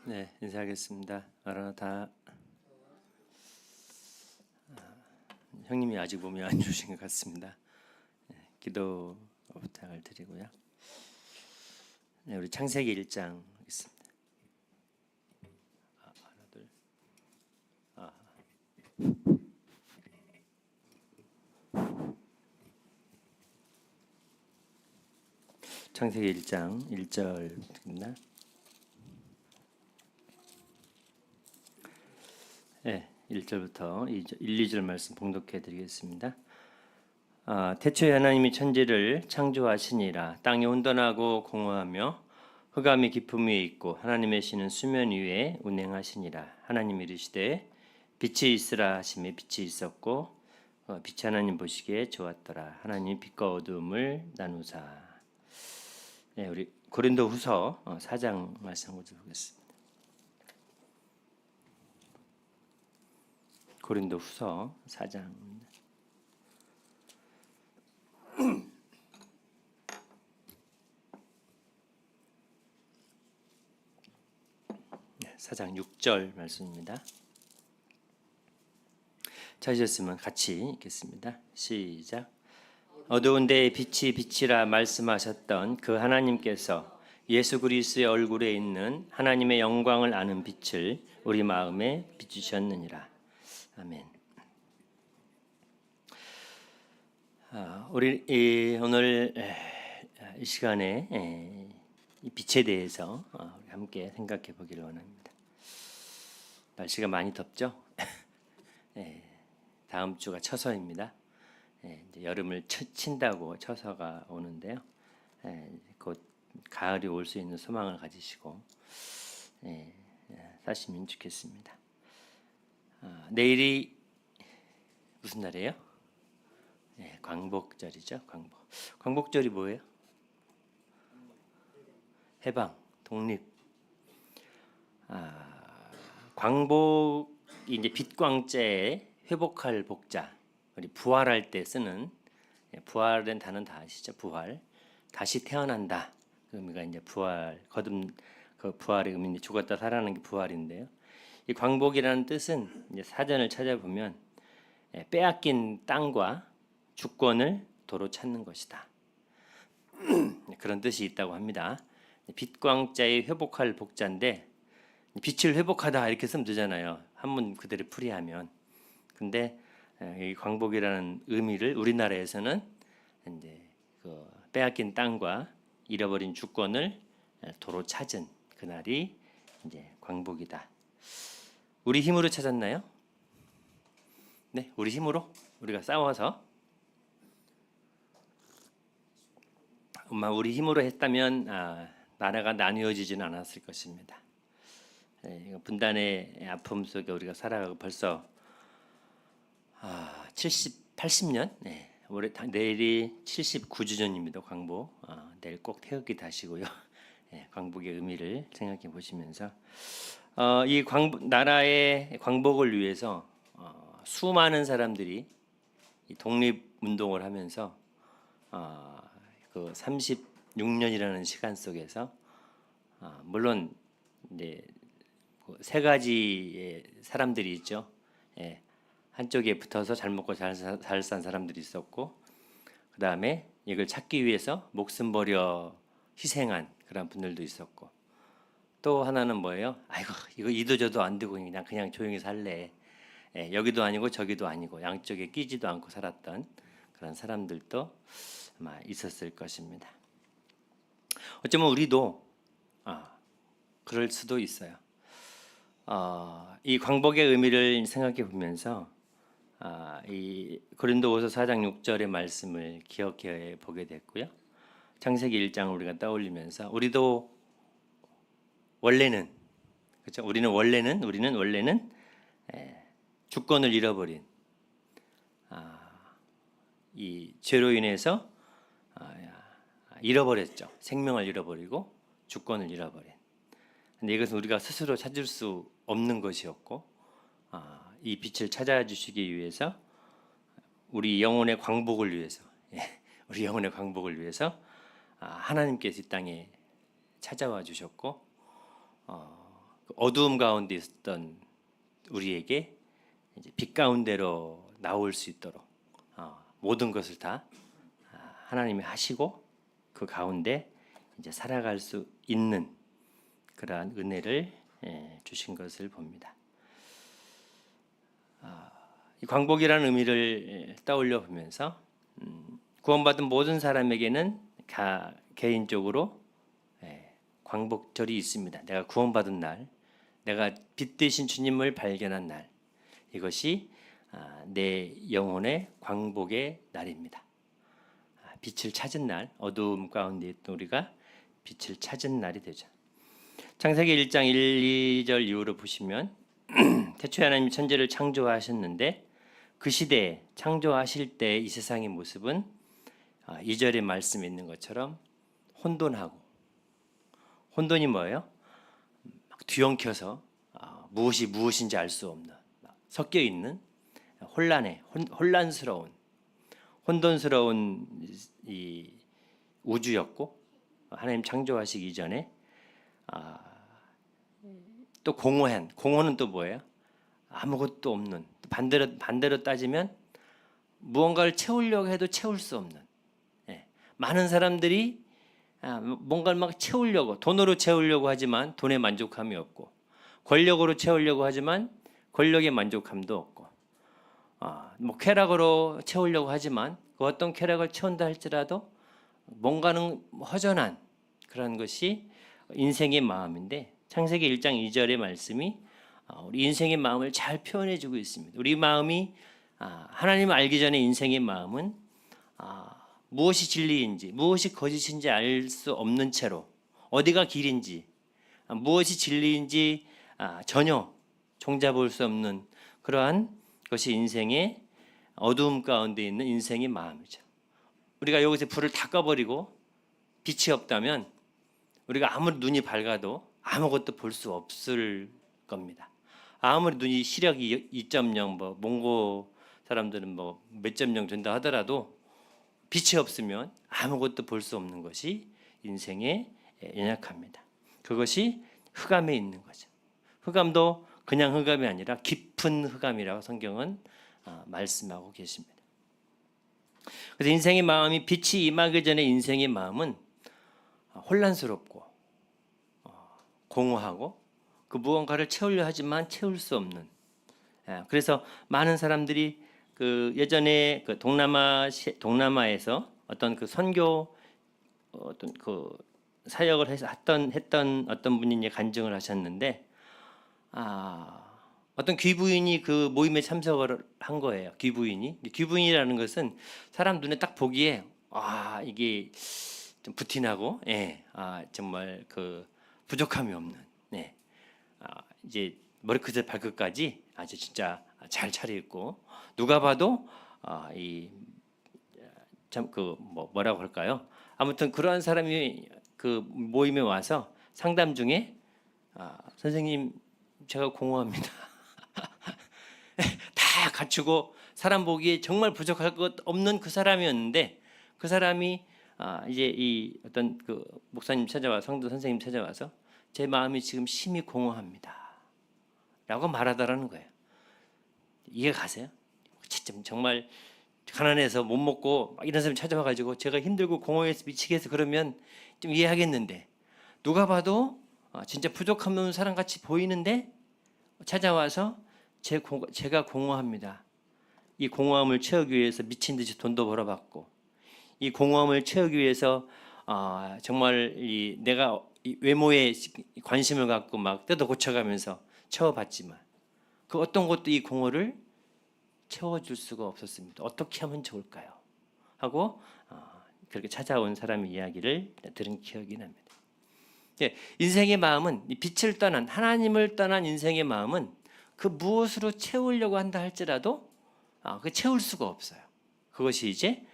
네, 인사하겠습니다. 마라나타. 형님이 아직 몸이 안 좋으신 것 같습니다. 네, 기도 부탁을 드리고요. 네, 우리 창세기 1장 있습니다. 하나, 둘. 창세기 1장 1절입니다. 네, 1절부터 1, 2절 말씀 봉독해 드리겠습니다. 태초에 하나님이 천지를 창조하시니라. 땅이 온전하고 공허하며 흑암이 깊음 위에 있고 하나님의 신은 수면 위에 운행하시니라. 하나님이 이르시되 빛이 있으라 하시매 빛이 있었고 빛이 하나님 보시기에 좋았더라. 하나님이 빛과 어두움을 나누사. 네, 우리 고린도후서 4장 말씀 보겠습니다. 고린도후서 4장. 네, 4장 6절 말씀입니다. 찾으셨으면 같이 읽겠습니다. 시작. 어두운 데에 빛이 빛이라 말씀하셨던 그 하나님께서 예수 그리스도의 얼굴에 있는 하나님의 영광을 아는 빛을 우리 마음에 비추셨느니라. 아멘. 우리 오늘 이 시간에 이 빛에 대해서 함께 생각해 보기를 원합니다. 날씨가 많이 덥죠? 다음 주가 처서입니다. 이제 여름을 친다고 처서가 오는데요. 곧 가을이 올 수 있는 소망을 가지시고 사시면 좋겠습니다. 내일이 무슨 날이에요? 광복절이죠. 광복절이 뭐예요? 해방, 독립. 광복이 이제 빛광자에 회복할 복자. 우리 부활할 때 쓰는 부활은 단어는 다 아시죠? 부활, 다시 태어난다. 그 의미가 이제 부활, 거듭 그 부활의 의미인데 죽었다 살아나는 게 부활인데요. 이 광복이라는 뜻은 이제 사전을 찾아보면 빼앗긴 땅과 주권을 도로 찾는 것이다. 그런 뜻이 있다고 합니다. 빛광자에 회복할 복자인데 빛을 회복하다 이렇게 쓰면 되잖아요. 한문 그대로 풀이하면. 근데 이 광복이라는 의미를 우리나라에서는 이제 그 빼앗긴 땅과 잃어버린 주권을 도로 찾은 그날이 이제 광복이다. 우리 힘으로 찾았나요? 네, 우리 힘으로 우리가 싸워서 우리 힘으로 했다면 나라가 나뉘어지지는 않았을 것입니다. 분단의 아픔 속에 우리가 살아가고 벌써 80년? 올해 내일이 79주년입니다. 광복. 내일 꼭 태극기 다시고요. 광복의 의미를 생각해 보시면서 이 나라의 광복을 위해서 수많은 사람들이 이 독립운동을 하면서 그 36년이라는 시간 속에서 물론 이제 세 가지의 사람들이 있죠. 한쪽에 붙어서 잘 먹고 잘 산 사람들이 있었고, 그 다음에 이걸 찾기 위해서 목숨 버려 희생한 그런 분들도 있었고, 또 하나는 뭐예요? 아이고 이거 이도저도 안 되고 그냥 조용히 살래. 여기도 아니고 저기도 아니고 양쪽에 끼지도 않고 살았던 그런 사람들도 아마 있었을 것입니다. 어쩌면 우리도 그럴 수도 있어요. 이 광복의 의미를 생각해 보면서 이 고린도후서 4장 6절의 말씀을 기억해 보게 됐고요. 창세기 1장을 우리가 떠올리면서 우리도 원래는 그렇죠? 우리는 원래는 주권을 잃어버린 이 죄로 인해서 잃어버렸죠. 생명을 잃어버리고 주권을 잃어버린. 근데 이것은 우리가 스스로 찾을 수 없는 것이었고 이 빛을 찾아주시기 위해서 우리 영혼의 광복을 위해서 하나님께서 이 땅에 찾아와 주셨고 어두움 가운데 있었던 우리에게 이제 빛 가운데로 나올 수 있도록 모든 것을 다 하나님이 하시고 그 가운데 이제 살아갈 수 있는 그러한 은혜를 주신 것을 봅니다. 이 광복이라는 의미를 떠올려 보면서 구원받은 모든 사람에게는 개인적으로 광복절이 있습니다. 내가 구원받은 날, 내가 빛 되신 주님을 발견한 날, 이것이 내 영혼의 광복의 날입니다. 빛을 찾은 날, 어두움 가운데 있던 우리가 빛을 찾은 날이 되죠. 창세기 1장 1, 2절 이후로 보시면 태초에 하나님이 천지를 창조하셨는데 그 시대에 창조하실 때 이 세상의 모습은 2절의 말씀에 있는 것처럼 혼돈하고, 혼돈이 뭐예요? 막 뒤엉켜서 무엇이 무엇인지 알 수 없는, 섞여 있는 혼란스러운, 혼돈스러운 이 우주였고, 하나님 창조하시기 이전에 또 공허는 또 뭐예요? 아무것도 없는, 반대로 따지면 무언가를 채우려고 해도 채울 수 없는, 많은 사람들이 뭔가를 막 채우려고, 돈으로 채우려고 하지만 돈에 만족함이 없고, 권력으로 채우려고 하지만 권력의 만족함도 없고, 뭐 쾌락으로 채우려고 하지만 그 어떤 쾌락을 채운다 할지라도 뭔가는 허전한 그런 것이 인생의 마음인데, 창세기 1장 2절의 말씀이 우리 인생의 마음을 잘 표현해 주고 있습니다. 우리 마음이 하나님을 알기 전에 인생의 마음은 무엇이 진리인지 무엇이 거짓인지 알 수 없는 채로, 어디가 길인지 무엇이 진리인지 전혀 종잡을 수 없는 그러한 것이 인생의 어두움 가운데 있는 인생의 마음이죠. 우리가 여기서 불을 다 꺼버리고 빛이 없다면 우리가 아무리 눈이 밝아도 아무것도 볼 수 없을 겁니다. 아무리 눈이 시력이 2.0, 뭐 몽고 사람들은 뭐 몇 점 0 된다 하더라도 빛이 없으면 아무것도 볼 수 없는 것이 인생의 연약합니다. 그것이 흑암에 있는 거죠. 흑암도 그냥 흑암이 아니라 깊은 흑암이라고 성경은 말씀하고 계십니다. 그래서 인생의 마음이 빛이 임하기 전에 인생의 마음은 혼란스럽고 공허하고 그 무언가를 채우려 하지만 채울 수 없는. 그래서 많은 사람들이 그 예전에 그 동남아에서 어떤 그 선교 어떤 그 사역을 했던 어떤 분이 이제 간증을 하셨는데, 어떤 귀부인이 그 모임에 참석을 한 거예요. 귀부인이라는 것은 사람 눈에 딱 보기에 이게 좀 부티나고, 정말 그 부족함이 없는, 이제 머리끝에서 발끝까지 아주 진짜 잘 차려입고 누가 봐도 이 참 그 뭐라고 할까요? 아무튼 그러한 사람이 그 모임에 와서 상담 중에 선생님 제가 공허합니다. 다 갖추고 사람 보기에 정말 부족할 것 없는 그 사람이었는데, 그 사람이 이제 이 어떤 그 목사님 찾아와 성도 선생님 찾아와서 제 마음이 지금 심히 공허합니다 라고 말하더라는 거예요. 이해 가세요? 정말 가난해서 못 먹고 이런 사람이 찾아와가지고 제가 힘들고 공허해서 미치겠어 그러면 좀 이해하겠는데, 누가 봐도 진짜 부족함 없는 사람같이 보이는데 찾아와서 제가 공허합니다. 이 공허함을 채우기 위해서 미친 듯이 돈도 벌어봤고, 이 공허함을 채우기 위해서 정말 내가 외모에 관심을 갖고 막 뜯어 고쳐가면서 채워봤지만 그 어떤 것도 이 공허를 채워줄 수가 없었습니다. 어떻게 하면 좋을까요? 하고 그렇게 찾아온 사람의 이야기를 들은 기억이 납니다. 인생의 마음은 빛을 떠난, 하나님을 떠난 인생의 마음은 그 무엇으로 채우려고 한다 할지라도 그 채울 수가 없어요. 그것이 이제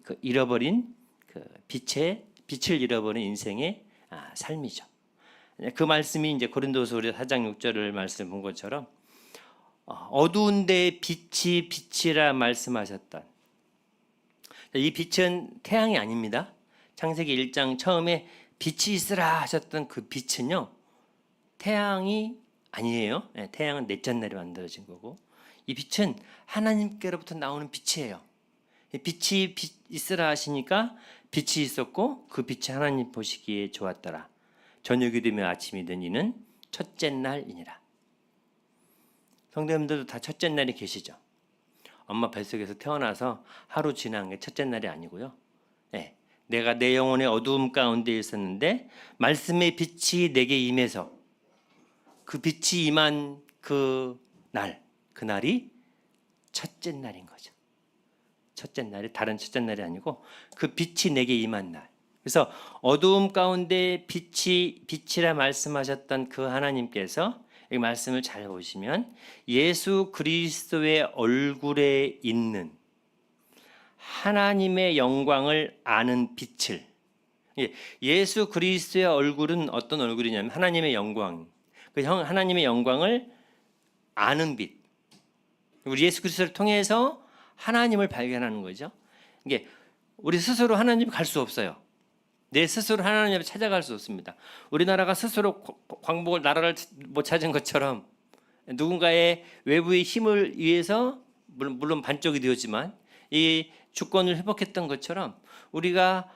그 잃어버린 그 빛을 잃어버린 인생의 삶이죠. 그 말씀이 이제 고린도서 4장 6절을 말씀 본 것처럼 어두운 데에 빛이라 말씀하셨던, 이 빛은 태양이 아닙니다. 창세기 1장 처음에 빛이 있으라 하셨던 그 빛은요, 태양이 아니에요. 태양은 넷째 날에 만들어진 거고, 이 빛은 하나님께로부터 나오는 빛이에요. 빛이 있으라 하시니까 빛이 있었고, 그 빛이 하나님 보시기에 좋았더라. 저녁이 되며 아침이 되니는 첫째 날이니라. 성도님들도 다 첫째 날이 계시죠? 엄마 뱃속에서 태어나서 하루 지난 게 첫째 날이 아니고요. 내가 내 영혼의 어두움 가운데 있었는데 말씀의 빛이 내게 임해서 그 빛이 임한 그날이 첫째 날인 거죠. 첫째 날이 다른 첫째 날이 아니고 그 빛이 내게 임한 날. 그래서 어두움 가운데 빛이라 말씀하셨던 그 하나님께서 이 말씀을 잘 보시면 예수 그리스도의 얼굴에 있는 하나님의 영광을 아는 빛을, 예수 그리스도의 얼굴은 어떤 얼굴이냐면 하나님의 영광, 하나님의 영광을 아는 빛. 우리 예수 그리스도를 통해서 하나님을 발견하는 거죠. 이게 우리 스스로 하나님 갈 수 없어요. 내 스스로 하나님을 찾아갈 수 없습니다. 우리나라가 스스로 광복을 나라를 못 찾은 것처럼 누군가의 외부의 힘을 의해서 물론 반쪽이 되었지만 이 주권을 회복했던 것처럼 우리가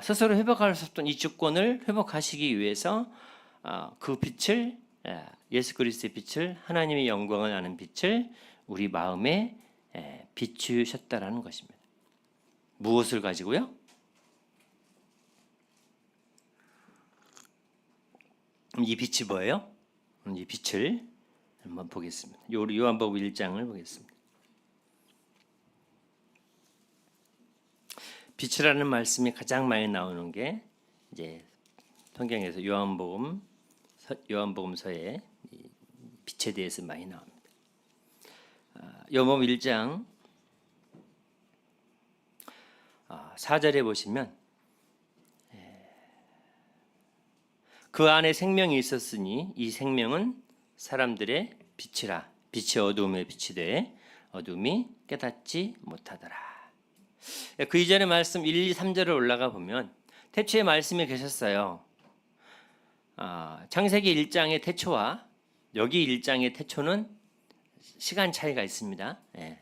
스스로 회복할 수 없던 이 주권을 회복하시기 위해서 그 빛을, 예수 그리스도의 빛을, 하나님의 영광을 아는 빛을 우리 마음에 비추셨다라는 것입니다. 무엇을 가지고요? 이 빛이 뭐예요? 이 빛을 한번 보겠습니다. 요한복음 1장을 보겠습니다. 빛이라는 말씀이 가장 많이 나오는 게 이제 성경에서 요한복음서에 빛에 대해서 많이 나옵니다. 요한복음 1장 4절에 보시면 그 안에 생명이 있었으니 이 생명은 사람들의 빛이라. 빛이 어두움에 빛이 돼 어둠이 깨닫지 못하더라. 그 이전의 말씀 1, 2, 3절을 올라가 보면 태초에 말씀이 계셨어요. 창세기 1장의 태초와 여기 1장의 태초는 시간 차이가 있습니다.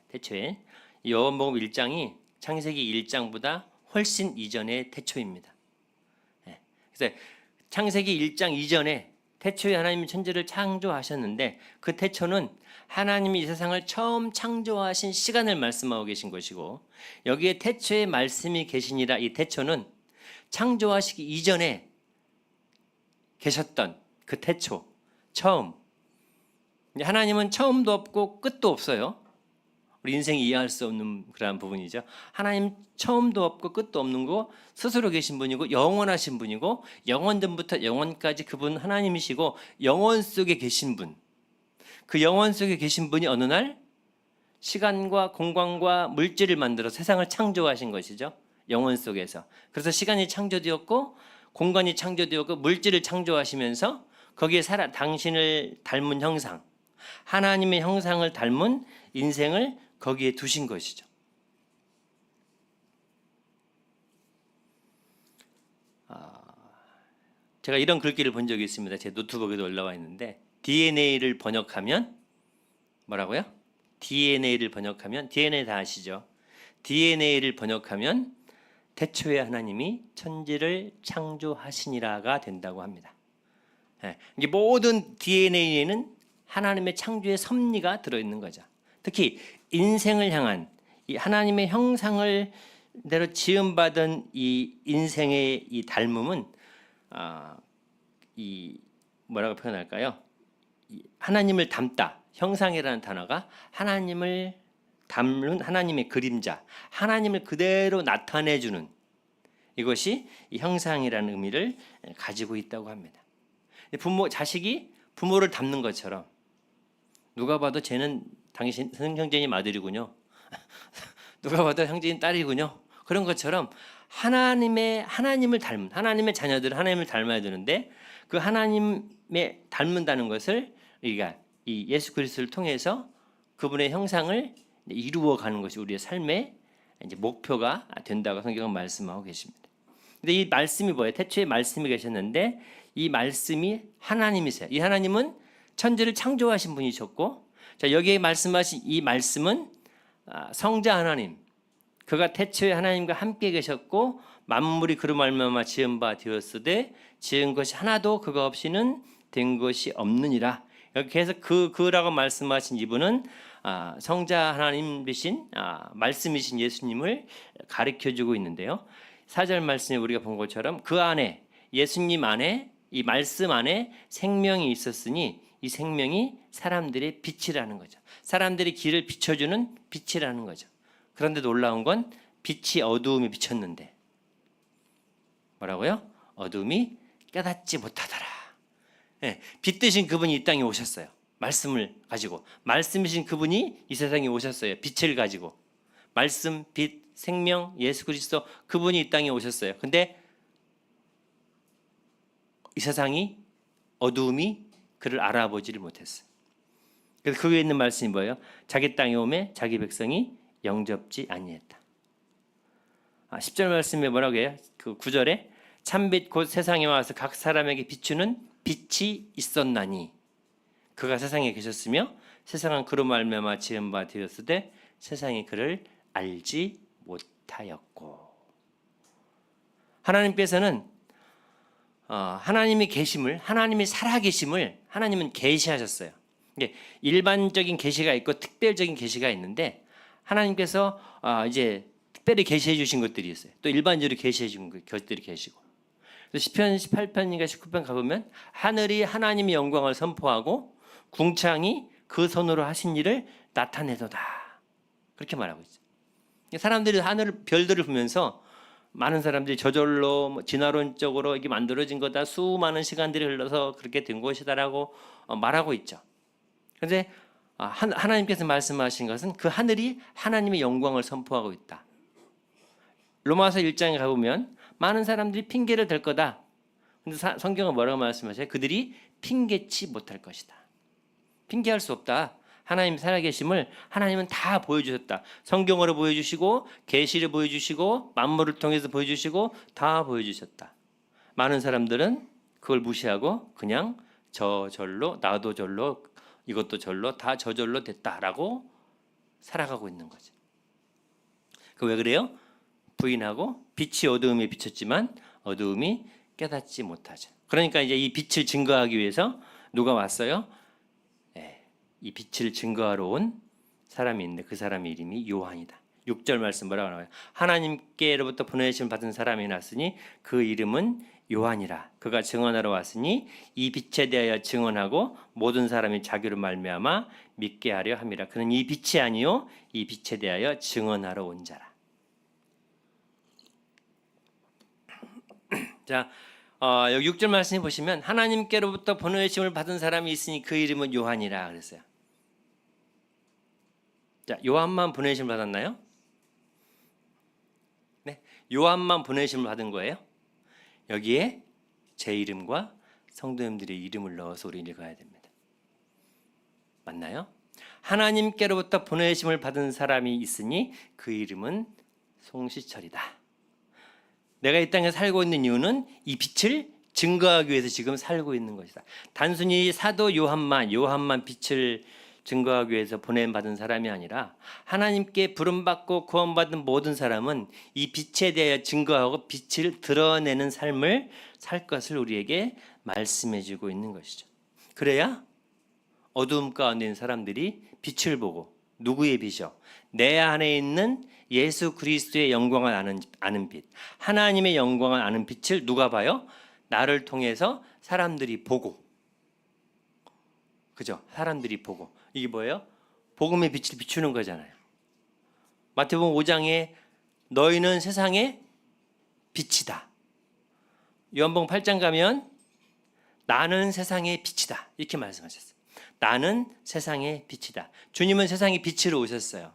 태초에 요한복음 1장이 창세기 1장보다 훨씬 이전의 태초입니다. 그래서 창세기 1장 이전에 태초에 하나님이 천지를 창조하셨는데 그 태초는 하나님이 이 세상을 처음 창조하신 시간을 말씀하고 계신 것이고, 여기에 태초에 말씀이 계시니라, 이 태초는 창조하시기 이전에 계셨던 그 태초, 처음. 하나님은 처음도 없고 끝도 없어요. 우리 인생이 이해할 수 없는 그러한 부분이죠. 하나님 처음도 없고 끝도 없는 거 스스로 계신 분이고 영원하신 분이고 영원전부터 영원까지 그분 하나님이시고 영원 속에 계신 분. 그 영원 속에 계신 분이 어느 날 시간과 공간과 물질을 만들어 세상을 창조하신 것이죠. 영원 속에서. 그래서 시간이 창조되었고 공간이 창조되었고 물질을 창조하시면서 거기에 당신을 닮은 형상, 하나님의 형상을 닮은 인생을 거기에 두신 것이죠. 제가 이런 글귀를 본 적이 있습니다. 제 노트북에도 올라와 있는데 DNA를 번역하면 뭐라고요? DNA를 번역하면 DNA 다 아시죠? DNA를 번역하면 태초에 하나님이 천지를 창조하시니라가 된다고 합니다. 이게 모든 DNA에는 하나님의 창조의 섭리가 들어있는 거죠. 특히 인생을 향한 이 하나님의 형상을 대로 지음받은 이 인생의 이 닮음은 이 뭐라고 표현할까요? 하나님을 닮다. 형상이라는 단어가 하나님을 닮는 하나님의 그림자, 하나님을 그대로 나타내주는 이것이 이 형상이라는 의미를 가지고 있다고 합니다. 자식이 부모를 닮는 것처럼 누가 봐도 쟤는 당신 형제님 아들이군요. 누가 봐도 형제님 딸이군요. 그런 것처럼 하나님을 닮은 하나님의 자녀들은 하나님을 닮아야 되는데 그 하나님의 닮는다는 것을 우리가 이 예수 그리스도를 통해서 그분의 형상을 이루어 가는 것이 우리의 삶의 이제 목표가 된다고 성경은 말씀하고 계십니다. 근데 이 말씀이 뭐예요? 태초에 말씀이 계셨는데 이 말씀이 하나님이세요. 이 하나님은 천지를 창조하신 분이셨고, 자, 여기에 말씀하신 이 말씀은 성자 하나님, 그가 태초에 하나님과 함께 계셨고 만물이 그로 말미암아 지은 바 되었으되 지은 것이 하나도 그가 없이는 된 것이 없느니라. 이렇게 해서 그라고 말씀하신 이분은 성자 하나님이신 말씀이신 예수님을 가르쳐주고 있는데요. 4절 말씀에 우리가 본 것처럼 그 안에, 예수님 안에, 이 말씀 안에 생명이 있었으니 이 생명이 사람들의 빛이라는 거죠. 사람들의 길을 비춰주는 빛이라는 거죠. 그런데 놀라운 건 빛이 어두움에 비쳤는데 뭐라고요? 어둠이 깨닫지 못하더라. 네, 빛 되신 그분이 이 땅에 오셨어요. 말씀을 가지고. 말씀이신 그분이 이 세상에 오셨어요. 빛을 가지고. 말씀, 빛, 생명, 예수 그리스도, 그분이 이 땅에 오셨어요. 근데 이 세상이, 어두움이 그를 알아보지를 못했어요. 그래서 그 위에 있는 말씀이 뭐예요? 자기 땅에 오매 자기 백성이 영접지 아니했다. 10절 말씀에 뭐라고 해요? 그 9절에 참빛 곧 세상에 와서 각 사람에게 비추는 빛이 있었나니 그가 세상에 계셨으며 세상은 그로 말미암아 지은 바 되었으되 세상이 그를 알지 못하였고. 하나님께서는 하나님의 계심을, 하나님의 살아계심을 하나님은 계시하셨어요. 일반적인 계시가 있고 특별적인 계시가 있는데 하나님께서 이제 특별히 계시해 주신 것들이 있어요. 또 일반적으로 계시해 준 것들이 계시고. 시편 18편인가 19편 가보면 하늘이 하나님의 영광을 선포하고 궁창이 그 손으로 하신 일을 나타내도다. 그렇게 말하고 있어요. 사람들이 하늘 별들을 보면서 많은 사람들이 저절로 진화론적으로 이게 만들어진 거다. 수많은 시간들이 흘러서 그렇게 된 것이다라고 말하고 있죠. 그런데 하나님께서 말씀하신 것은 그 하늘이 하나님의 영광을 선포하고 있다. 로마서 1장에 가보면 많은 사람들이 핑계를 댈 거다. 근데 성경은 뭐라고 말씀하세요? 그들이 핑계치 못할 것이다. 핑계할 수 없다. 하나님 살아계심을 하나님은 다 보여주셨다. 성경으로 보여주시고 계시를 보여주시고 만물을 통해서 보여주시고 다 보여주셨다. 많은 사람들은 그걸 무시하고 그냥 저절로, 나도 절로, 이것도 절로, 다 저절로 됐다라고 살아가고 있는 거죠. 그 왜 그래요? 부인하고 빛이 어두움에 비쳤지만 어두움이 깨닫지 못하죠. 그러니까 이제 이 빛을 증거하기 위해서 누가 왔어요? 이 빛을 증거하러 온 사람이 있는데 그 사람의 이름이 요한이다. 6절 말씀 뭐라고 나와요? 하나님께로부터 보내심을 받은 사람이 났으니 그 이름은 요한이라. 그가 증언하러 왔으니 이 빛에 대하여 증언하고 모든 사람이 자기로 말미암아 믿게 하려 함이라. 그는 이 빛이 아니요 이 빛에 대하여 증언하러 온 자라. 자, 여기 6절 말씀에 보시면 하나님께로부터 보내심을 받은 사람이 있으니 그 이름은 요한이라 그랬어요. 자, 요한만 보내심을 받았나요? 네, 요한만 보내심을 받은 거예요. 여기에 제 이름과 성도님들의 이름을 넣어서 우리 읽어야 됩니다. 맞나요? 하나님께로부터 보내심을 받은 사람이 있으니 그 이름은 송시철이다. 내가 이 땅에 살고 있는 이유는 이 빛을 증거하기 위해서 지금 살고 있는 것이다. 단순히 사도 요한만 빛을 증거하기 위해서 보냄받은 사람이 아니라 하나님께 부름받고 구원받은 모든 사람은 이 빛에 대하여 증거하고 빛을 드러내는 삶을 살 것을 우리에게 말씀해주고 있는 것이죠. 그래야 어두움 가운데 있는 사람들이 빛을 보고, 누구의 빛이요? 내 안에 있는 예수 그리스도의 영광을 아는 빛, 하나님의 영광을 아는 빛을 누가 봐요? 나를 통해서 사람들이 보고, 그죠? 사람들이 보고. 이게 뭐예요? 복음의 빛을 비추는 거잖아요. 마태복음 5장에 너희는 세상의 빛이다. 요한복음 8장 가면 나는 세상의 빛이다. 이렇게 말씀하셨어요. 나는 세상의 빛이다. 주님은 세상의 빛으로 오셨어요.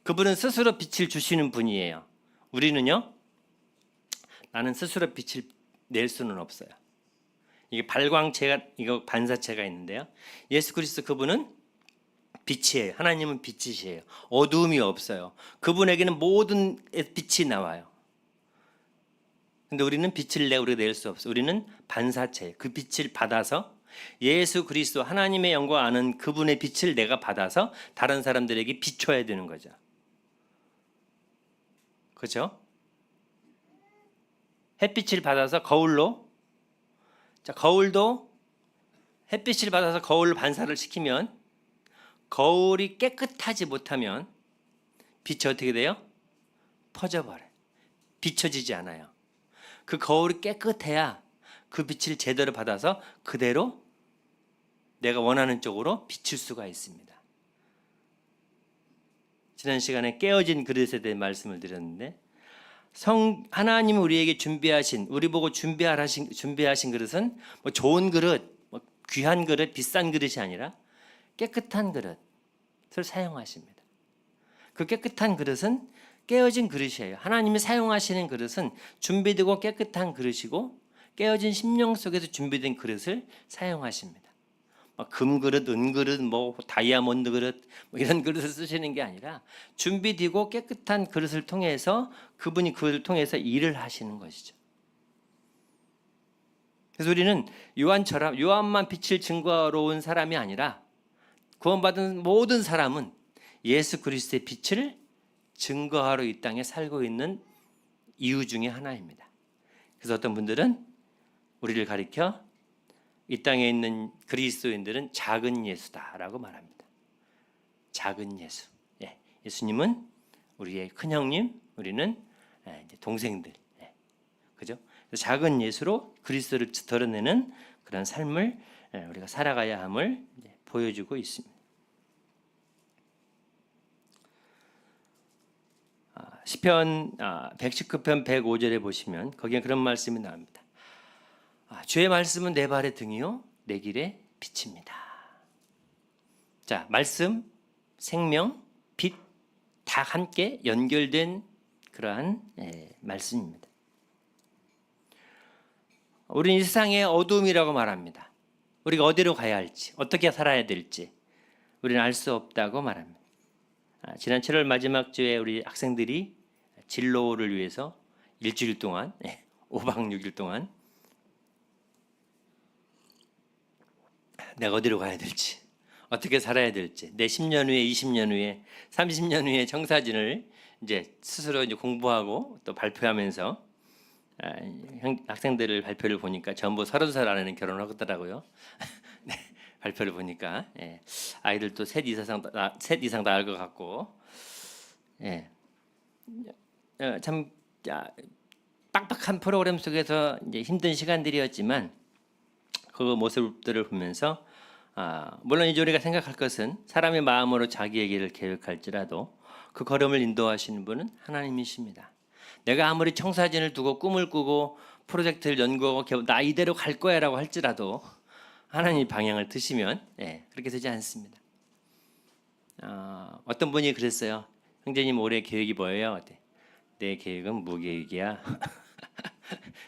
그분은 스스로 빛을 주시는 분이에요. 우리는요, 나는 스스로 빛을 낼 수는 없어요. 이게 발광체가, 이거 반사체가 있는데요. 예수 그리스도 그분은 빛이에요. 하나님은 빛이시에요. 어두움이 없어요. 그분에게는 모든 빛이 나와요. 근데 우리는 빛을 우리가 낼 수 없어. 우리는 반사체. 그 빛을 받아서 예수 그리스도 하나님의 영광 아는 그분의 빛을 내가 받아서 다른 사람들에게 비춰야 되는 거죠. 그죠? 햇빛을 받아서 거울로, 자, 거울도 햇빛을 받아서 거울로 반사를 시키면 거울이 깨끗하지 못하면 빛이 어떻게 돼요? 퍼져버려요. 비춰지지 않아요. 그 거울이 깨끗해야 그 빛을 제대로 받아서 그대로 내가 원하는 쪽으로 비출 수가 있습니다. 지난 시간에 깨어진 그릇에 대해 말씀을 드렸는데, 하나님이 우리에게 준비하신, 우리 보고 준비하신 그릇은 뭐 좋은 그릇, 뭐 귀한 그릇, 비싼 그릇이 아니라 깨끗한 그릇을 사용하십니다. 그 깨끗한 그릇은 깨어진 그릇이에요. 하나님이 사용하시는 그릇은 준비되고 깨끗한 그릇이고 깨어진 심령 속에서 준비된 그릇을 사용하십니다. 금 그릇, 은 그릇, 뭐 다이아몬드 그릇, 뭐 이런 그릇을 쓰시는 게 아니라 준비되고 깨끗한 그릇을 통해서 그분이 그것을 통해서 일을 하시는 것이죠. 그래서 우리는 요한처럼 요한만 빛을 증거하러 온 사람이 아니라 구원받은 모든 사람은 예수 그리스도의 빛을 증거하러 이 땅에 살고 있는 이유 중에 하나입니다. 그래서 어떤 분들은 우리를 가리켜 이 땅에 있는 그리스도인들은 작은 예수다라고 말합니다. 작은 예수. 예, 예수님은 우리의 큰 형님, 우리는 동생들. 그죠? 작은 예수로 그리스도를 드러내는 그런 삶을 우리가 살아가야 함을 보여주고 있습니다. 시편 119편 105절에 보시면 거기에 그런 말씀이 나옵니다. 주의 말씀은 내 발의 등이요 내 길의 빛입니다. 자, 말씀, 생명, 빛 다 함께 연결된 그러한 말씀입니다. 우리는 이 세상의 어둠이라고 말합니다. 우리가 어디로 가야 할지, 어떻게 살아야 될지 우리는 알 수 없다고 말합니다. 지난 7월 마지막 주에 우리 학생들이 진로를 위해서 일주일 동안 5박 6일 동안 내가 어디로 가야 될지, 어떻게 살아야 될지, 내 10년 후에, 20년 후에, 30년 후에 청사진을 이제 스스로 이제 공부하고 또 발표하면서 학생들을 발표를 보니까 전부 30살 안에는 결혼을 하더라고요. 네, 발표를 보니까 아이들도 셋 이상 다 알 것 같고, 참 빡빡한 프로그램 속에서 이제 힘든 시간들이었지만 그 모습들을 보면서 물론 이제 우리가 생각할 것은 사람의 마음으로 자기의 길을 계획할지라도 그 걸음을 인도하시는 분은 하나님이십니다. 내가 아무리 청사진을 두고 꿈을 꾸고 프로젝트를 연구하고 나 이대로 갈 거야라고 할지라도 하나님이 방향을 트시면 그렇게 되지 않습니다. 어떤 분이 그랬어요. 형제님 올해 계획이 뭐예요? 내 계획은 무계획이야.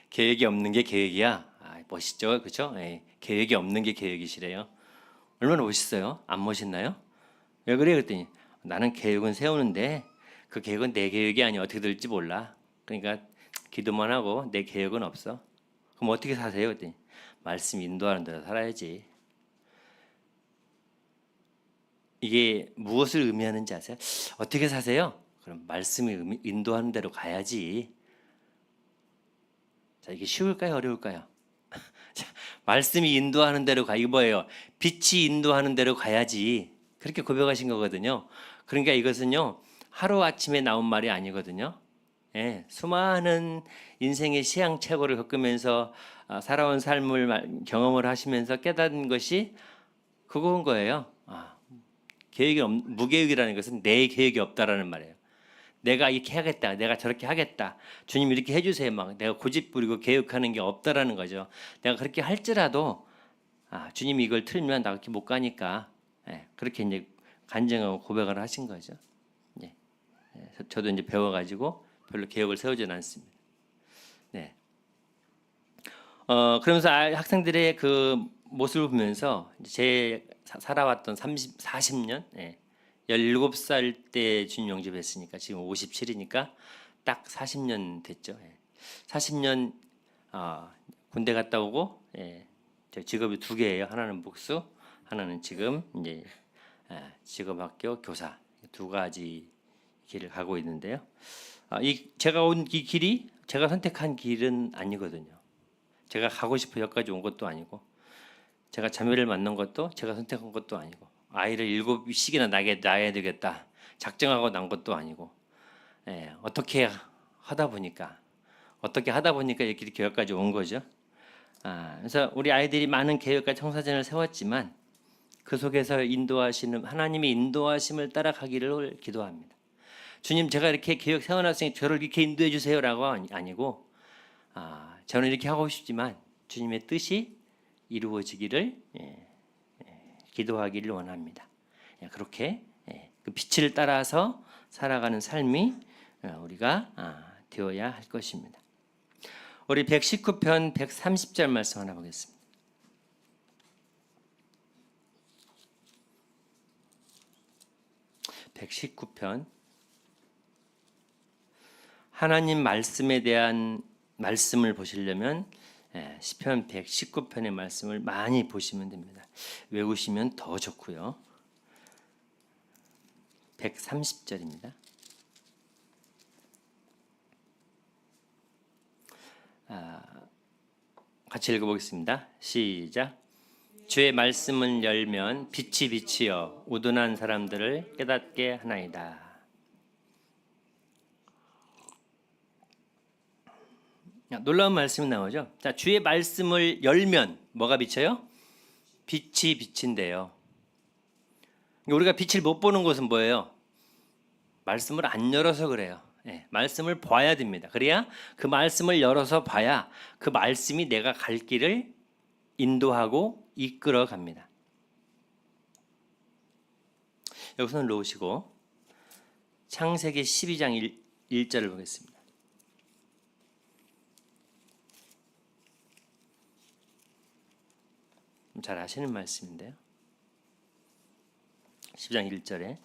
계획이 없는 게 계획이야. 멋있죠, 그렇죠? 계획이 없는 게 계획이시래요. 얼마나 멋있어요? 안 멋있나요? 왜 그래? 그랬더니 나는 계획은 세우는데 그 계획은 내 계획이 아니야. 어떻게 될지 몰라. 그러니까 기도만 하고 내 계획은 없어. 그럼 어떻게 사세요? 그랬더니 말씀 인도하는 대로 살아야지. 이게 무엇을 의미하는지 아세요? 어떻게 사세요? 그럼 말씀이 인도하는 대로 가야지. 자, 이게 쉬울까요? 어려울까요? 자, 말씀이 인도하는 대로 가. 이거 뭐예요? 빛이 인도하는 대로 가야지. 그렇게 고백하신 거거든요. 그러니까 이것은요, 하루아침에 나온 말이 아니거든요. 수많은 인생의 시행착오를 겪으면서 살아온 삶을 경험을 하시면서 깨닫는 것이 그건 거예요. 무계획이라는 것은 내 계획이 없다라는 말이에요. 내가 이렇게 하겠다, 내가 저렇게 하겠다, 주님 이렇게 해주세요, 막 내가 고집 부리고 계획하는 게 없다라는 거죠. 내가 그렇게 할지라도 주님이 이걸 틀면 나 그렇게 못 가니까 그렇게 이제 간증하고 고백을 하신 거죠. 저도 이제 배워가지고 별로 계획을 세우지는 않습니다. 네. 그러면서 학생들의 그 모습을 보면서 제 살아왔던 40년, 17살 때 주님 영접했으니까 지금 57이니까 딱 40년 됐죠. 40년 군대 갔다 오고, 저 직업이 두 개예요. 하나는 목수, 하나는 지금 이제 직업학교 교사, 두 가지 길을 가고 있는데요. 제가 온 이 길이 제가 선택한 길은 아니거든요. 제가 가고 싶어 여기까지 온 것도 아니고, 제가 자매를 만난 것도 제가 선택한 것도 아니고, 아이를 7씩이나 낳아야 되겠다 작정하고 난 것도 아니고, 어떻게 하다 보니까 이렇게 여기까지 온 거죠. 그래서 우리 아이들이 많은 계획과 청사진을 세웠지만 그 속에서 하나님의 인도하심을 따라가기를 기도합니다. 주님, 제가 이렇게 계획 세워놨으니 저를 이렇게 인도해 주세요라고 아니고, 저는 이렇게 하고 싶지만 주님의 뜻이 이루어지기를 기도하기를 원합니다. 그렇게 그 빛을 따라서 살아가는 삶이 우리가 되어야 할 것입니다. 우리 119편 130절 말씀 하나 보겠습니다. (119편) 하나님 말씀에 대한 말씀을 보시려면 시편 119편의 말씀을 많이 보시면 됩니다. 외우시면 더 좋고요. 130절입니다. 같이 읽어보겠습니다. 시작. 주의 말씀을 열면 빛이 비치어 우둔한 사람들을 깨닫게 하나이다. 놀라운 말씀이 나오죠. 자, 주의 말씀을 열면 뭐가 비쳐요? 빛이 비친대요. 우리가 빛을 못 보는 것은 뭐예요? 말씀을 안 열어서 그래요. 말씀을 봐야 됩니다. 그래야 그 말씀을 열어서 봐야 그 말씀이 내가 갈 길을 인도하고 이끌어 갑니다. 여기서는 놓으시고 창세기 12장 1절을 보겠습니다. 잘 아시는 말씀인데요. 12장 1절에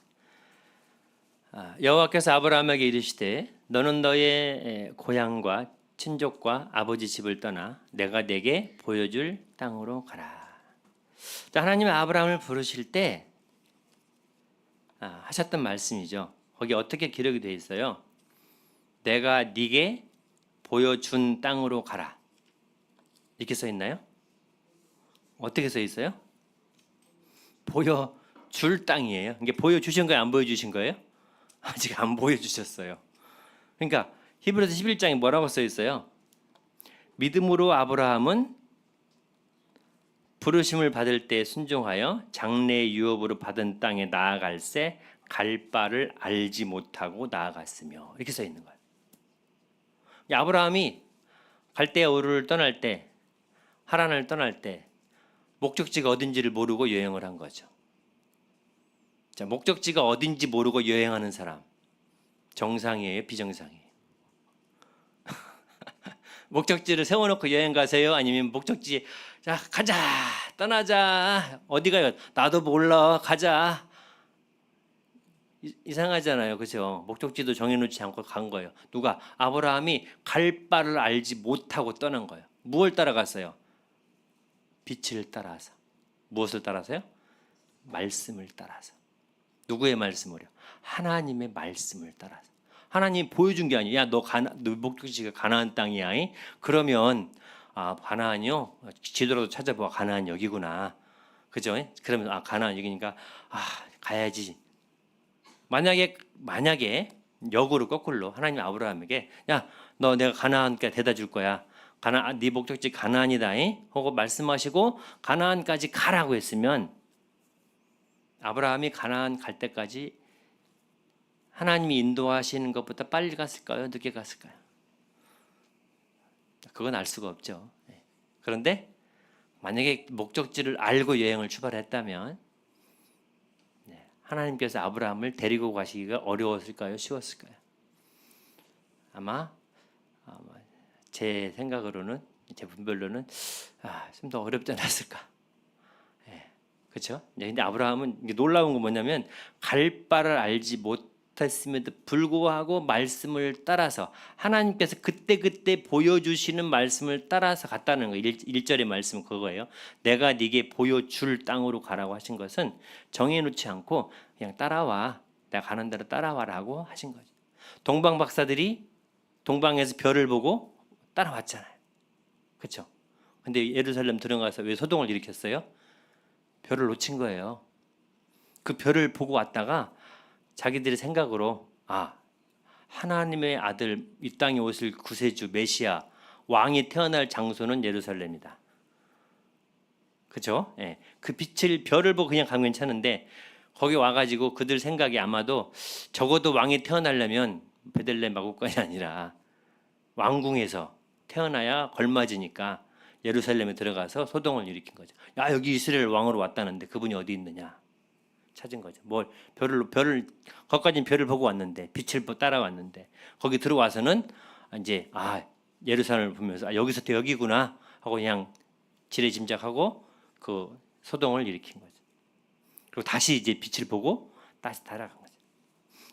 여호와께서 아브라함에게 이르시되 너는 너의 고향과 친족과 아버지 집을 떠나 내가 네게 보여줄 땅으로 가라. 하나님이 아브라함을 부르실 때 하셨던 말씀이죠. 거기 어떻게 기록이 되어 있어요? 내가 네게 보여준 땅으로 가라. 이렇게 써 있나요? 어떻게 써 있어요? 보여줄 땅이에요. 이게 보여주신 거예요? 안 보여주신 거예요? 아직 안 보여주셨어요. 그러니까 히브리서 11장에 뭐라고 써 있어요? 믿음으로 아브라함은 부르심을 받을 때 순종하여 장래의 유업으로 받은 땅에 나아갈새 갈 바를 알지 못하고 나아갔으며, 이렇게 써 있는 거예요. 아브라함이 갈대아우르를 떠날 때, 하란을 떠날 때 목적지가 어딘지를 모르고 여행을 한 거죠. 자, 목적지가 어딘지 모르고 여행하는 사람 정상이에요, 비정상이에요? 목적지를 세워놓고 여행 가세요? 아니면 목적지 자 가자 떠나자 어디 가요? 나도 몰라 가자. 이상하잖아요, 그렇죠? 목적지도 정해놓지 않고 간 거예요. 누가? 아브라함이 갈 바를 알지 못하고 떠난 거예요. 무엇을 따라갔어요? 빛을 따라서. 무엇을 따라서요? 말씀을 따라서. 누구의 말씀을요? 하나님의 말씀을 따라서. 하나님이 보여준 게 아니에요. 야, 너 목적지가 가나안 땅이야. 그러면 가나안이요? 지도라도 찾아봐. 가나안 여기구나. 그죠? 그러면 가나안 여기니까 가야지. 만약에 역으로 거꾸로 하나님 아브라함에게 야, 너 내가 가나안까지 데려다 줄 거야. 네 목적지 가나안이다. 하고 말씀하시고 가나안까지 가라고 했으면 아브라함이 가나안 갈 때까지 하나님이 인도하시는 것보다 빨리 갔을까요? 늦게 갔을까요? 그건 알 수가 없죠. 그런데 만약에 목적지를 알고 여행을 출발했다면 하나님께서 아브라함을 데리고 가시기가 어려웠을까요? 쉬웠을까요? 아마 제 생각으로는, 제 분별로는 좀 더 어렵지 않았을까. 그렇죠? 근데 아브라함은 놀라운 건 뭐냐면 갈 바를 알지 있음에도 불구하고 말씀을 따라서 하나님께서 그때그때 보여주시는 말씀을 따라서 갔다는 거예요. 1절의 말씀 그거예요. 내가 네게 보여줄 땅으로 가라고 하신 것은 정해놓지 않고 그냥 따라와. 내가 가는 대로 따라와라고 하신 거죠. 동방 박사들이 동방에서 별을 보고 따라왔잖아요. 그렇죠? 근데 예루살렘 들어가서 왜 소동을 일으켰어요? 별을 놓친 거예요. 그 별을 보고 왔다가 자기들의 생각으로 하나님의 아들 이 땅에 오실 구세주 메시아 왕이 태어날 장소는 예루살렘이다. 그렇죠? 예. 그 빛을 별을 보고 그냥 가면 괜찮은데 거기 와가지고 그들 생각이 아마도 적어도 왕이 태어나려면 베들레헴 마구간이 아니라 왕궁에서 태어나야 걸맞으니까 예루살렘에 들어가서 소동을 일으킨 거죠. 야, 여기 이스라엘 왕으로 왔다는데 그분이 어디 있느냐 찾은 거죠. 뭘 별을 거기까지는 별을 보고 왔는데 빛을 따라왔는데 거기 들어와서는 이제 예루살렘을 보면서 여기서부터 여기구나 하고 그냥 지레짐작하고 그 소동을 일으킨 거죠. 그리고 다시 이제 빛을 보고 다시 따라간 거죠.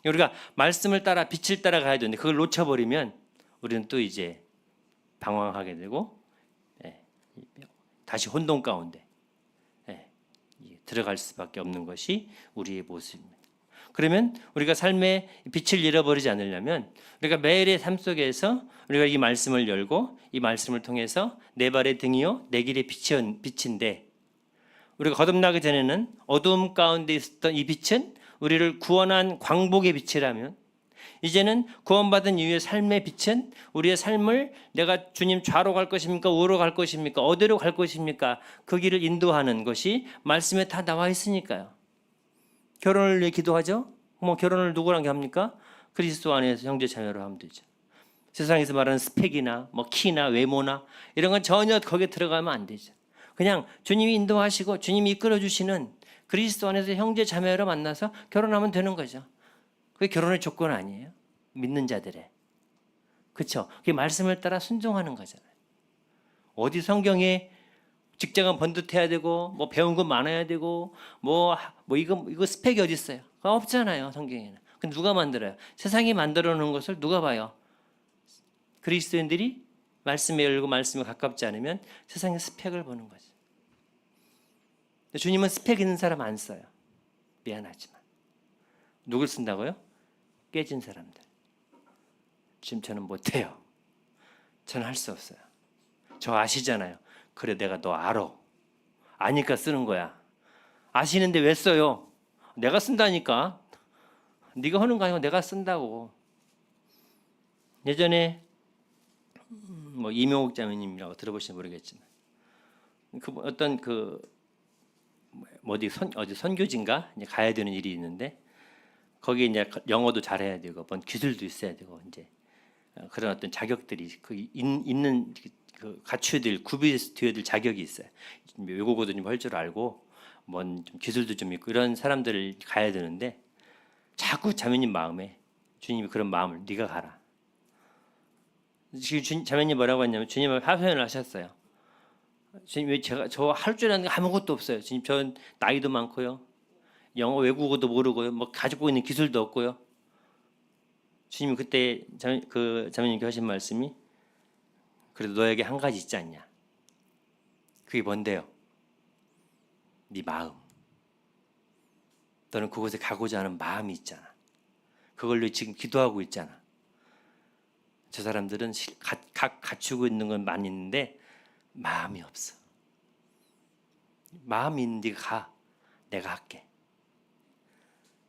우리가 말씀을 따라 빛을 따라가야 되는데 그걸 놓쳐버리면 우리는 또 이제 방황하게 되고 다시 혼돈 가운데 들어갈 수밖에 없는 것이 우리의 모습입니다. 그러면 우리가 삶의 빛을 잃어버리지 않으려면 우리가 매일의 삶 속에서 우리가 이 말씀을 열고 이 말씀을 통해서 내 발의 등이요 내 길의 빛인데 우리가 거듭나기 전에는 어두움 가운데 있었던 이 빛은 우리를 구원한 광복의 빛이라면 이제는 구원받은 이후의 삶의 빛은 우리의 삶을 내가 주님 좌로 갈 것입니까? 우로 갈 것입니까? 어디로 갈 것입니까? 그 길을 인도하는 것이 말씀에 다 나와 있으니까요. 결혼을 위해 기도하죠? 결혼을 누구랑 합니까? 그리스도 안에서 형제 자매로 하면 되죠. 세상에서 말하는 스펙이나 키나 외모나 이런 건 전혀 거기에 들어가면 안 되죠. 그냥 주님이 인도하시고 주님이 이끌어 주시는 그리스도 안에서 형제 자매로 만나서 결혼하면 되는 거죠. 그게 결혼의 조건 아니에요? 믿는 자들의. 그렇죠? 그게 말씀을 따라 순종하는 거잖아요. 어디 성경에 직장은 번듯해야 되고 배운 거 많아야 되고 이거 스펙이 어디 있어요? 그거 없잖아요, 성경에는. 근데 누가 만들어요? 세상이 만들어 놓은 것을 누가 봐요? 그리스도인들이 말씀에 열고 말씀에 가깝지 않으면 세상의 스펙을 보는 거죠. 주님은 스펙 있는 사람 안 써요. 미안하지만. 누굴 쓴다고요? 깨진 사람들. 지금 저는 못해요. 저는 할 수 없어요. 저 아시잖아요. 그래 내가 너 알아. 아니까 쓰는 거야. 아시는데 왜 써요? 내가 쓴다니까. 네가 하는 거 아니고 내가 쓴다고. 예전에 이명옥 자매님이라고 들어보시면 모르겠지만 어떤 어디 선교지인가 가야 되는 일이 있는데 거기에 이제 영어도 잘해야 되고 기술도 있어야 되고 이제 그런 어떤 자격들이 있는 갖춰야 될 구비되어야 될 자격이 있어요. 외국어도 좀 할 줄 알고 좀 기술도 좀 있고 이런 사람들을 가야 되는데 자꾸 자매님 마음에 주님이 그런 마음을 네가 가라. 지금 자매님 뭐라고 했냐면 주님을 하소연을 하셨어요. 주님 왜 저 할 줄 아는 게 아무것도 없어요. 주님 저 나이도 많고요. 영어 외국어도 모르고요. 가지고 있는 기술도 없고요. 주님이 그때 자매님께 하신 말씀이 그래도 너에게 한 가지 있지 않냐. 그게 뭔데요? 네 마음. 너는 그곳에 가고자 하는 마음이 있잖아. 그걸로 지금 기도하고 있잖아. 저 사람들은 갖추고 있는 건 많이 있는데 마음이 없어. 마음이 있는 네가 가. 내가 할게.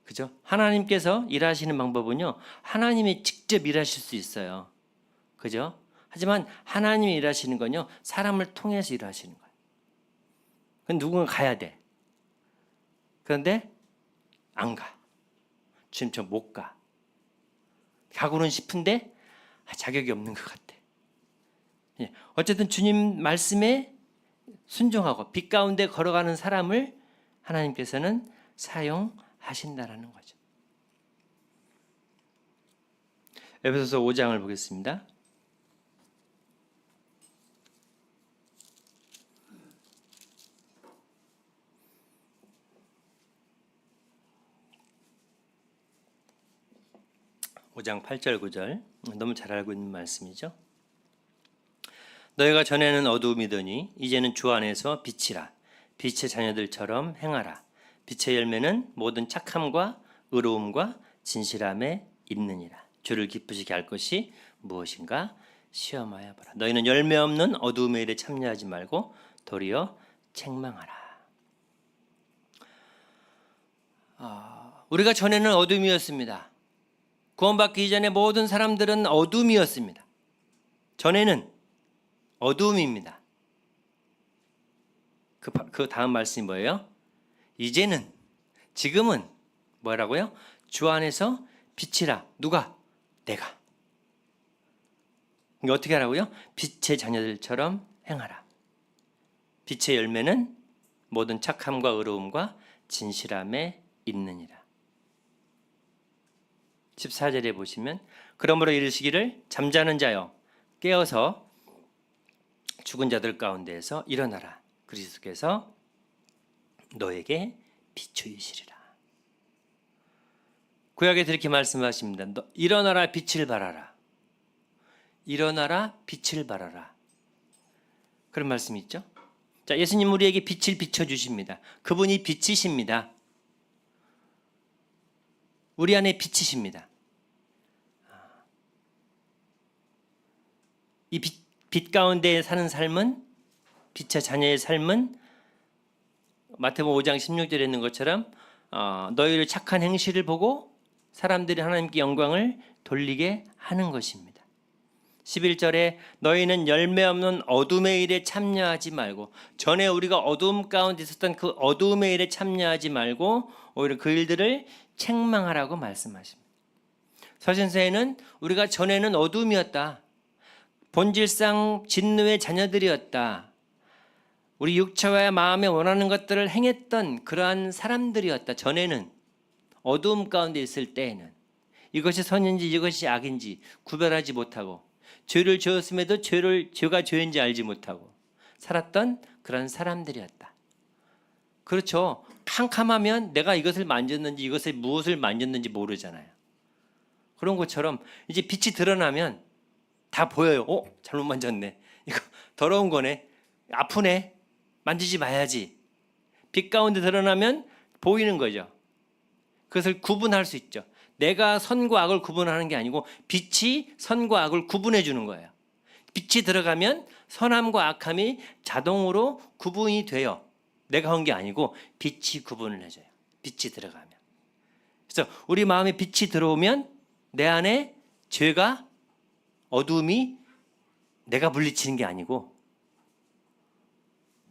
그죠? 하나님께서 일하시는 방법은요. 하나님이 직접 일하실 수 있어요. 그죠? 하지만 하나님이 일하시는 건요. 사람을 통해서 일하시는 거예요. 그건 누군가 가야 돼. 그런데 안 가. 지금 저 못 가. 가고는 싶은데 자격이 없는 것 같아. 어쨌든 주님 말씀에 순종하고 빛 가운데 걸어가는 사람을 하나님께서는 사용하신다라는 거죠. 에베소서 5장을 보겠습니다. 5장 8절 9절 너무 잘 알고 있는 말씀이죠. 너희가 전에는 어두움이더니 이제는 주 안에서 빛이라. 빛의 자녀들처럼 행하라. 빛의 열매는 모든 착함과 의로움과 진실함에 있느니라. 주를 기쁘시게 할 것이 무엇인가 시험하여 보라. 너희는 열매 없는 어두움의 일에 참여하지 말고 도리어 책망하라. 우리가 전에는 어둠이었습니다. 구원받기 이전에 모든 사람들은 어둠이었습니다. 전에는 어두움입니다. 그 다음 말씀이 뭐예요? 이제는, 지금은 뭐라고요? 주 안에서 빛이라. 누가? 내가. 이게 어떻게 하라고요? 빛의 자녀들처럼 행하라. 빛의 열매는 모든 착함과 의로움과 진실함에 있느니라. 14절에 보시면 그러므로 이르시기를 잠자는 자여 깨어서 죽은 자들 가운데에서 일어나라. 그리스도께서 너에게 비추이시리라. 구약에서 이렇게 말씀하십니다. 너 일어나라 빛을 발하라. 일어나라 빛을 발하라. 그런 말씀이 있죠. 자, 예수님 우리에게 빛을 비춰주십니다. 그분이 빛이십니다. 우리 안에 빛이십니다. 이 빛 가운데 사는 삶은, 빛의 자녀의 삶은 마태복음 5장 16절에 있는 것처럼 너희를 착한 행실을 보고 사람들이 하나님께 영광을 돌리게 하는 것입니다. 11절에 너희는 열매 없는 어둠의 일에 참여하지 말고, 전에 우리가 어두움 가운데 있었던 그 어두움의 일에 참여하지 말고 오히려 그 일들을 책망하라고 말씀하십니다. 서신서에는 우리가 전에는 어둠이었다. 본질상 진노의 자녀들이었다. 우리 육체와 마음에 원하는 것들을 행했던 그러한 사람들이었다. 전에는 어두움 가운데 있을 때에는 이것이 선인지 이것이 악인지 구별하지 못하고 죄를 지었음에도 죄가 죄인지 알지 못하고 살았던 그런 사람들이었다. 그렇죠. 캄캄하면 내가 이것을 만졌는지 이것을 무엇을 만졌는지 모르잖아요. 그런 것처럼 이제 빛이 드러나면 다 보여요. 잘못 만졌네. 이거 더러운 거네. 아프네. 만지지 마야지. 빛 가운데 드러나면 보이는 거죠. 그것을 구분할 수 있죠. 내가 선과 악을 구분하는 게 아니고 빛이 선과 악을 구분해 주는 거예요. 빛이 들어가면 선함과 악함이 자동으로 구분이 돼요. 내가 한 게 아니고 빛이 구분을 해줘요. 빛이 들어가면. 그래서 우리 마음에 빛이 들어오면 내 안에 죄가, 어두움이 내가 물리치는 게 아니고,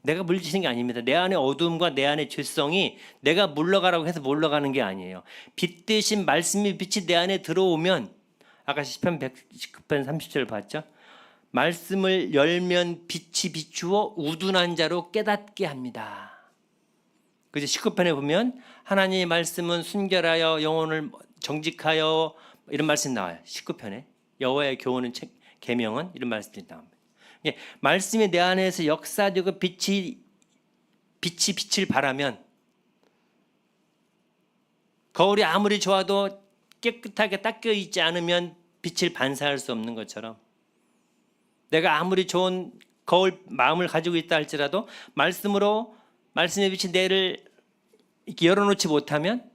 내가 물리치는 게 아닙니다. 내 안에 어두움과 내 안에 죄성이 내가 물러가라고 해서 물러가는 게 아니에요. 빛 대신 말씀의 빛이 내 안에 들어오면, 아까 시편 119편 30절 봤죠? 말씀을 열면 빛이 비추어 우둔한 자로 깨닫게 합니다. 그래서 19편에 보면 하나님의 말씀은 순결하여 영혼을 정직하여 이런 말씀이 나와요. 19편에 여호와의 교훈은 계명은 이런 말씀이 나옵니다. 말씀이 내 안에서 역사되고 빛이 빛을 발하면 거울이 아무리 좋아도 깨끗하게 닦여 있지 않으면 빛을 반사할 수 없는 것처럼, 내가 아무리 좋은 거울 마음을 가지고 있다 할지라도 말씀으로, 말씀의 빛이 내를 이렇게 열어놓지 못하면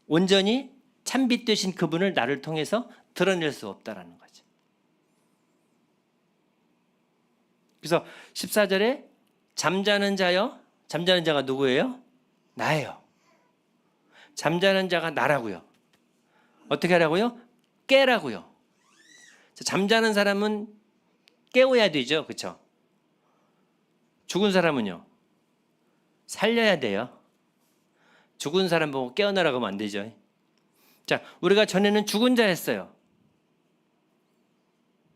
온전히 참빛 되신 그분을 나를 통해서 드러낼 수 없다라는 거죠. 그래서 14절에 잠자는 자여, 잠자는 자가 누구예요? 나예요. 잠자는 자가 나라고요. 어떻게 하라고요? 깨라고요. 잠자는 사람은 깨워야 되죠. 그렇죠? 죽은 사람은요? 살려야 돼요. 죽은 사람 보고 깨어나라고 하면 안 되죠. 자, 우리가 전에는 죽은 자였어요.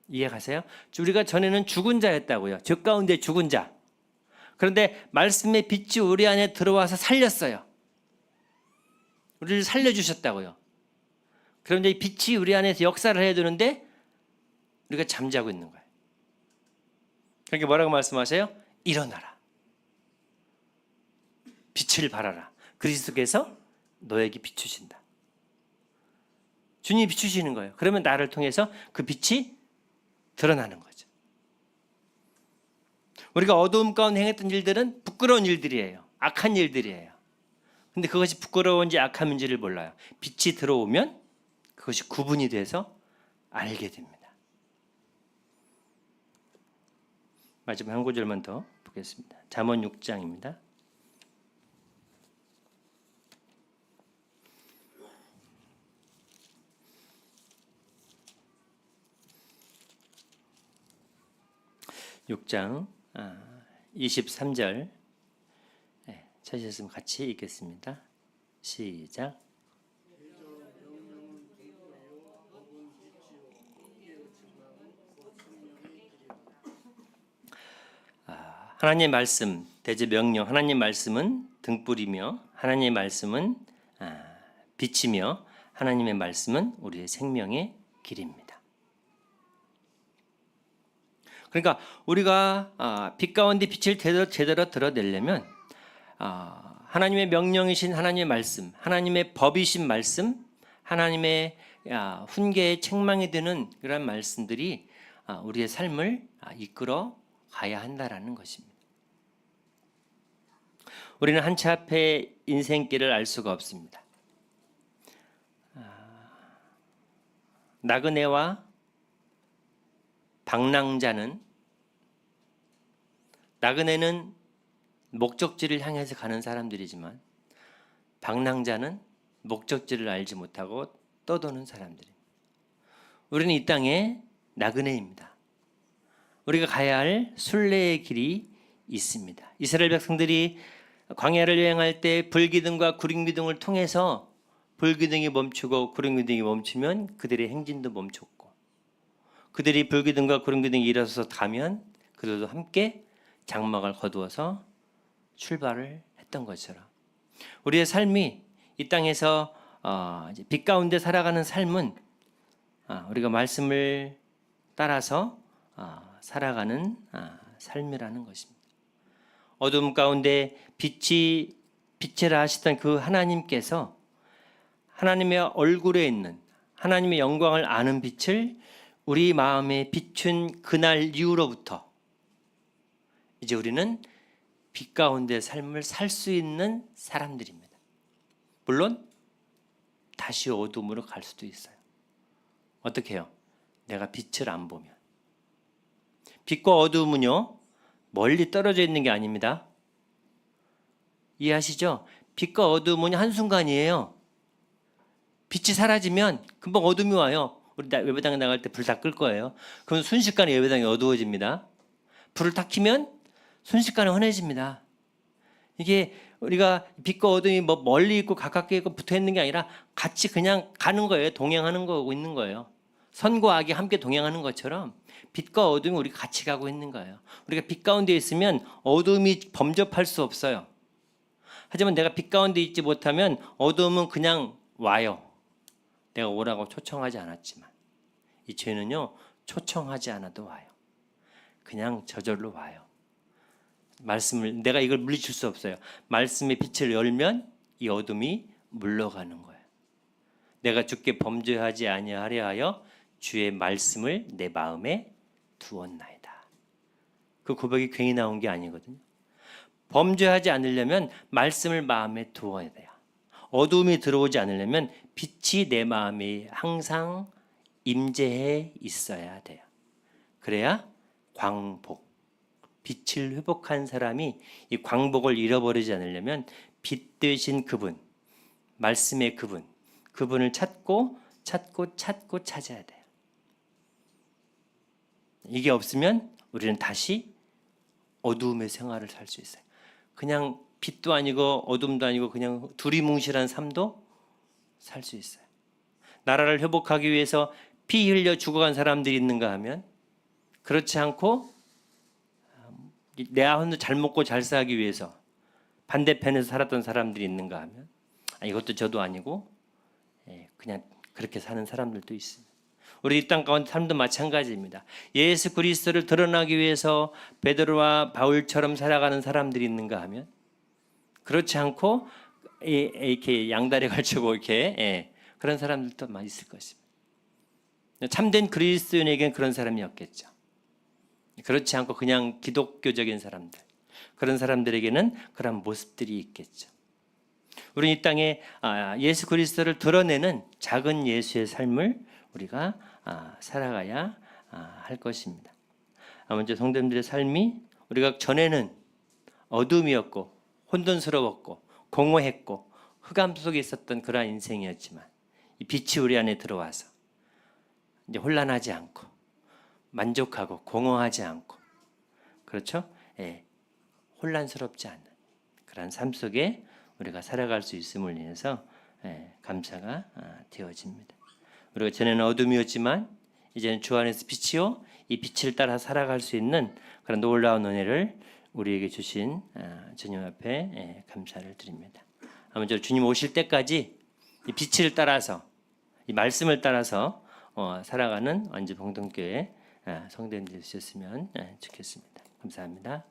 이해가세요? 우리가 전에는 죽은 자였다고요. 죄 가운데 죽은 자. 그런데 말씀의 빛이 우리 안에 들어와서 살렸어요. 우리를 살려주셨다고요. 그런데 이 빛이 우리 안에서 역사를 해야 되는데 우리가 잠자고 있는 거예요. 그러니까 뭐라고 말씀하세요? 일어나라. 빛을 발하라. 그리스도께서 너에게 비추신다. 주님이 비추시는 거예요. 그러면 나를 통해서 그 빛이 드러나는 거죠. 우리가 어두움 가운데 행했던 일들은 부끄러운 일들이에요. 악한 일들이에요. 근데 그것이 부끄러운지 악함인지를 몰라요. 빛이 들어오면 그것이 구분이 돼서 알게 됩니다. 마지막 한 구절만 더 보겠습니다. 잠언 6장입니다. (6장) 23절 찾으셨으면 같이 읽겠습니다. 시작. 하나님의 말씀, 대제 명령, 하나님의 말씀은 등불이며 하나님의 말씀은 빛이며 하나님의 말씀은 우리의 생명의 길입니다. 그러니까 우리가 빛 가운데 빛을 제대로 드러내려면 하나님의 명령이신 하나님의 말씀, 하나님의 법이신 말씀, 하나님의 훈계의 책망이 되는 그런 말씀들이 우리의 삶을 이끌어 가야 한다라는 것입니다. 우리는 한 치 앞에 인생길을 알 수가 없습니다. 나그네와 방랑자는, 나그네는 목적지를 향해서 가는 사람들이지만 방랑자는 목적지를 알지 못하고 떠도는 사람들입니다. 우리는 이 땅의 나그네입니다. 우리가 가야 할 순례의 길이 있습니다. 이스라엘 백성들이 광야를 여행할 때 불기둥과 구름기둥을 통해서 불기둥이 멈추고 구름기둥이 멈추면 그들의 행진도 멈췄고, 그들이 불기둥과 구름기둥이 일어서서 가면 그들도 함께 장막을 거두어서 출발을 했던 것처럼 우리의 삶이 이 땅에서 빛 가운데 살아가는 삶은 우리가 말씀을 따라서 살아가는 삶이라는 것입니다. 어둠 가운데 빛이라 하시던 그 하나님께서 하나님의 얼굴에 있는 하나님의 영광을 아는 빛을 우리 마음에 비춘 그날 이후로부터 이제 우리는 빛 가운데 삶을 살 수 있는 사람들입니다. 물론 다시 어둠으로 갈 수도 있어요. 어떻게 해요? 내가 빛을 안 보면. 빛과 어둠은요, 멀리 떨어져 있는 게 아닙니다. 이해하시죠? 빛과 어둠은 한순간이에요. 빛이 사라지면 금방 어둠이 와요. 우리 예배당에 나갈 때 불 다 끌 거예요. 그럼 순식간에 예배당이 어두워집니다. 불을 다 켜면 순식간에 환해집니다. 이게 우리가 빛과 어둠이 뭐 멀리 있고 가깝게 있고 붙어 있는 게 아니라 같이 그냥 가는 거예요. 동행하는 거고 있는 거예요. 선과 악이 함께 동행하는 것처럼 빛과 어둠이 우리가 같이 가고 있는 거예요. 우리가 빛 가운데 있으면 어둠이 범접할 수 없어요. 하지만 내가 빛 가운데 있지 못하면 어둠은 그냥 와요. 내가 오라고 초청하지 않았지만 이 죄는요, 초청하지 않아도 와요. 그냥 저절로 와요. 말씀을, 내가 이걸 물리칠 수 없어요. 말씀의 빛을 열면 이 어둠이 물러가는 거예요. 내가 주께 범죄하지 아니하려 하여 주의 말씀을 내 마음에 두었나이다. 그 고백이 괜히 나온 게 아니거든요. 범죄하지 않으려면 말씀을 마음에 두어야 돼요. 어둠이 들어오지 않으려면 빛이 내 마음에 항상 임재해 있어야 돼요. 그래야 광복, 빛을 회복한 사람이 이 광복을 잃어버리지 않으려면 빛 되신 그분, 말씀의 그분을 찾고 찾아야 돼요. 이게 없으면 우리는 다시 어두움의 생활을 살 수 있어요. 그냥 빛도 아니고 어둠도 아니고 그냥 두리뭉실한 삶도 살 수 있어요. 나라를 회복하기 위해서 피 흘려 죽어간 사람들이 있는가 하면 그렇지 않고 내 혼자 잘 먹고 잘 살기 위해서 반대편에서 살았던 사람들이 있는가 하면 이것도 저도 아니고 그냥 그렇게 사는 사람들도 있습니다. 우리 이 땅 가운데 삶도 마찬가지입니다. 예수 그리스도를 드러나기 위해서 베드로와 바울처럼 살아가는 사람들이 있는가 하면 그렇지 않고 이렇게 양다리 걸치고 이렇게 그런 사람들도 많이 있을 것입니다. 참된 그리스도인에게는 그런 사람이 없겠죠. 그렇지 않고 그냥 기독교적인 사람들, 그런 사람들에게는 그런 모습들이 있겠죠. 우리 이 땅에 예수 그리스도를 드러내는 작은 예수의 삶을 우리가 살아가야 할 것입니다. 먼저 성도님들의 삶이 우리가 전에는 어둠이었고 혼돈스러웠고 공허했고 흑암 속에 있었던 그러한 인생이었지만 이 빛이 우리 안에 들어와서 이제 혼란하지 않고 만족하고 공허하지 않고 그렇죠? 예, 혼란스럽지 않은 그런 삶 속에 우리가 살아갈 수 있음을 인해서 감사가 되어집니다. 우리가 전에는 어둠이었지만 이제는 주 안에서 빛이요 이 빛을 따라 살아갈 수 있는 그런 놀라운 은혜를 우리에게 주신 주님 앞에 감사를 드립니다. 먼저 주님 오실 때까지 이 빛을 따라서 이 말씀을 따라서 살아가는 완전 봉동교회 성도님들 되셨으면 좋겠습니다. 감사합니다.